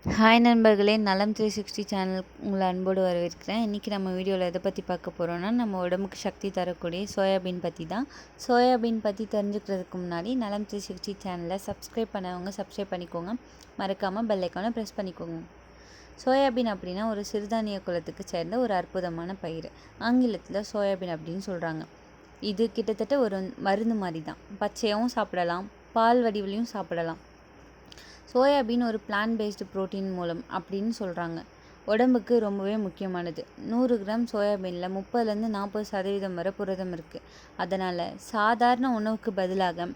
Hi நண்பர்களே, நலம் 360 channel உங்களை அன்போடு வரவேற்கிறேன். இன்றைக்கி நம்ம வீடியோவில் எதை பற்றி பார்க்க போகிறோன்னா, நம்ம உடம்புக்கு சக்தி தரக்கூடிய சோயாபீன் பற்றி தான். சோயாபீன் பற்றி தெரிஞ்சுக்கிறதுக்கு முன்னாடி நலம் 360 சேனலை சப்ஸ்கிரைப் பண்ணவங்க சப்ஸ்கிரைப் பண்ணிக்கோங்க. மறக்காமல் பெல் ஐக்கானை ப்ரெஸ் பண்ணிக்கோங்க. சோயாபீன் அப்படின்னா ஒரு சிறுதானிய குலத்துக்கு சேர்ந்த ஒரு அற்புதமான பயிர். ஆங்கிலத்தில் சோயாபீன் அப்படின்னு சொல்கிறாங்க. இது கிட்டத்தட்ட ஒரு மருந்து மாதிரி தான். பச்சையாகவும் சாப்பிடலாம், பால் வடிவிலையும் சாப்பிடலாம். சோயாபீன் ஒரு பிளான்ட் பேஸ்டு ப்ரோட்டீன் மூலம் அப்படின்னு சொல்கிறாங்க. உடம்புக்கு ரொம்பவே முக்கியமானது. 100 கிராம் சோயாபீனில் 30லேருந்து 40% வரை புரதம் இருக்குது. அதனால் சாதாரண உணவுக்கு பதிலாக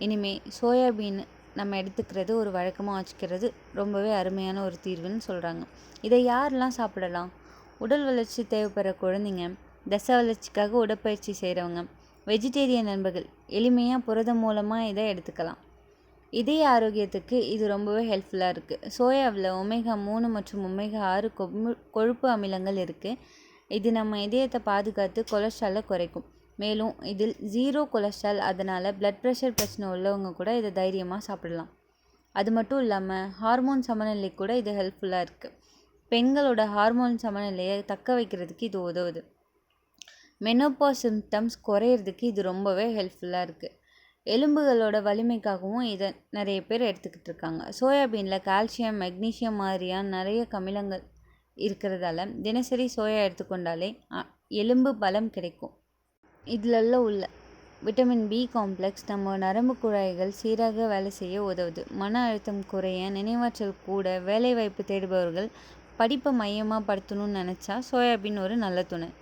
இனிமேல் சோயாபீன் நம்ம எடுத்துக்கிறது ஒரு வழக்கமாக வச்சுக்கிறது ரொம்பவே அருமையான ஒரு தீர்வுன்னு சொல்கிறாங்க. இதை யாரெல்லாம் சாப்பிடலாம்? உடல் வளர்ச்சி தேவைப்படுற குழந்தைங்க, தசை வளர்ச்சிக்காக உடற்பயிற்சி செய்கிறவங்க, வெஜிடேரியன் நண்பர்கள் எளிமையாக புரதம் மூலமாக இதை எடுத்துக்கலாம். இதய ஆரோக்கியத்துக்கு இது ரொம்பவே ஹெல்ப்ஃபுல்லாக இருக்குது. சோயாவில் ஒமேகா 3 மற்றும் ஒமேகா 6 கொழுப்பு அமிலங்கள் இருக்குது. இது நம்ம இதயத்தை பாதுகாத்து கொலஸ்ட்ராலை குறைக்கும். மேலும் இதில் 0 கொலஸ்ட்ரால், அதனால் பிளட் ப்ரெஷர் பிரச்சனை உள்ளவங்க கூட இதை தைரியமாக சாப்பிடலாம். அது மட்டும் இல்லாமல் ஹார்மோன் சமநிலை கூட இது ஹெல்ப்ஃபுல்லாக இருக்குது. பெண்களோட ஹார்மோன் சமநிலையை தக்க வைக்கிறதுக்கு இது உதவுது. மெனோபாஸ் சிம்டம்ஸ் குறையிறதுக்கு இது ரொம்பவே ஹெல்ப்ஃபுல்லாக இருக்குது. எலும்புகளோட வலிமைக்காகவும் இதை நிறைய பேர் எடுத்துக்கிட்டு இருக்காங்க. சோயாபீனில் கால்சியம், மெக்னீஷியம் மாதிரியான நிறைய அமிலங்கள் இருக்கிறதால தினசரி சோயா எடுத்துக்கொண்டாலே எலும்பு பலம் கிடைக்கும். இதில் உள்ள விட்டமின் பி காம்ப்ளெக்ஸ் நம்ம நரம்பு குழாய்கள் சீராக வேலை செய்ய உதவுது. மன அழுத்தம் குறைய, நினைவாற்றல் கூட, வேலைவாய்ப்பு தேடுபவர்கள் படிப்பை மையமாக படுத்தணும்னு நினச்சா சோயாபீன் ஒரு நல்ல துணை.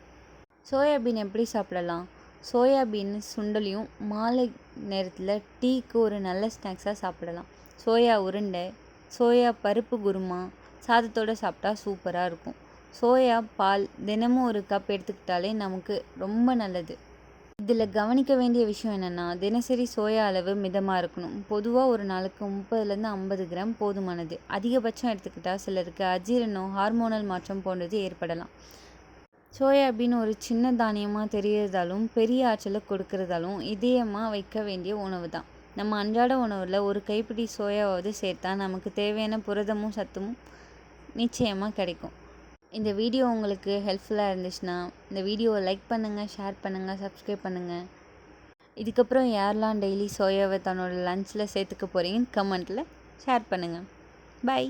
சோயாபீன் எப்படி சாப்பிடலாம்? சோயாபீன் சுண்டலையும் மாலை நேரத்தில் டீக்கு ஒரு நல்ல ஸ்நாக்ஸாக சாப்பிடலாம். சோயா உருண்டை, சோயா பருப்பு குருமா சாதத்தோடு சாப்பிட்டா சூப்பராக இருக்கும். சோயா பால் தினமும் ஒரு கப் எடுத்துக்கிட்டாலே நமக்கு ரொம்ப நல்லது. இதில் கவனிக்க வேண்டிய விஷயம் என்னென்னா, தினசரி சோயா அளவு மிதமாக இருக்கணும். பொதுவாக ஒரு நாளுக்கு 30லேருந்து 50 கிராம் போதுமானது. அதிகபட்சம் எடுத்துக்கிட்டால் சிலருக்கு அஜீரணம், ஹார்மோனல் மாற்றம் போன்றது ஏற்படலாம். சோயாபீன் ஒரு சின்ன தானியமாக தெரியறதாலும் பெரிய ஆற்றலை கொடுக்கறதாலும் இதயமாக வைக்க வேண்டிய உணவு தான். நம்ம அன்றாட உணவில் ஒரு கைப்பிடி சோயாவது சேர்த்தா நமக்கு தேவையான புரதமும் சத்தும் நிச்சயமாக கிடைக்கும். இந்த வீடியோ உங்களுக்கு ஹெல்ப்ஃபுல்லாக இருந்துச்சுன்னா இந்த வீடியோவை லைக் பண்ணுங்கள், ஷேர் பண்ணுங்கள், சப்ஸ்கிரைப் பண்ணுங்கள். இதுக்கப்புறம் யாரெல்லாம் டெய்லி சோயாவை தன்னோட லஞ்சில் சேர்த்துக்க போகிறீங்கன்னு கமெண்ட்டில் ஷேர் பண்ணுங்கள். பை.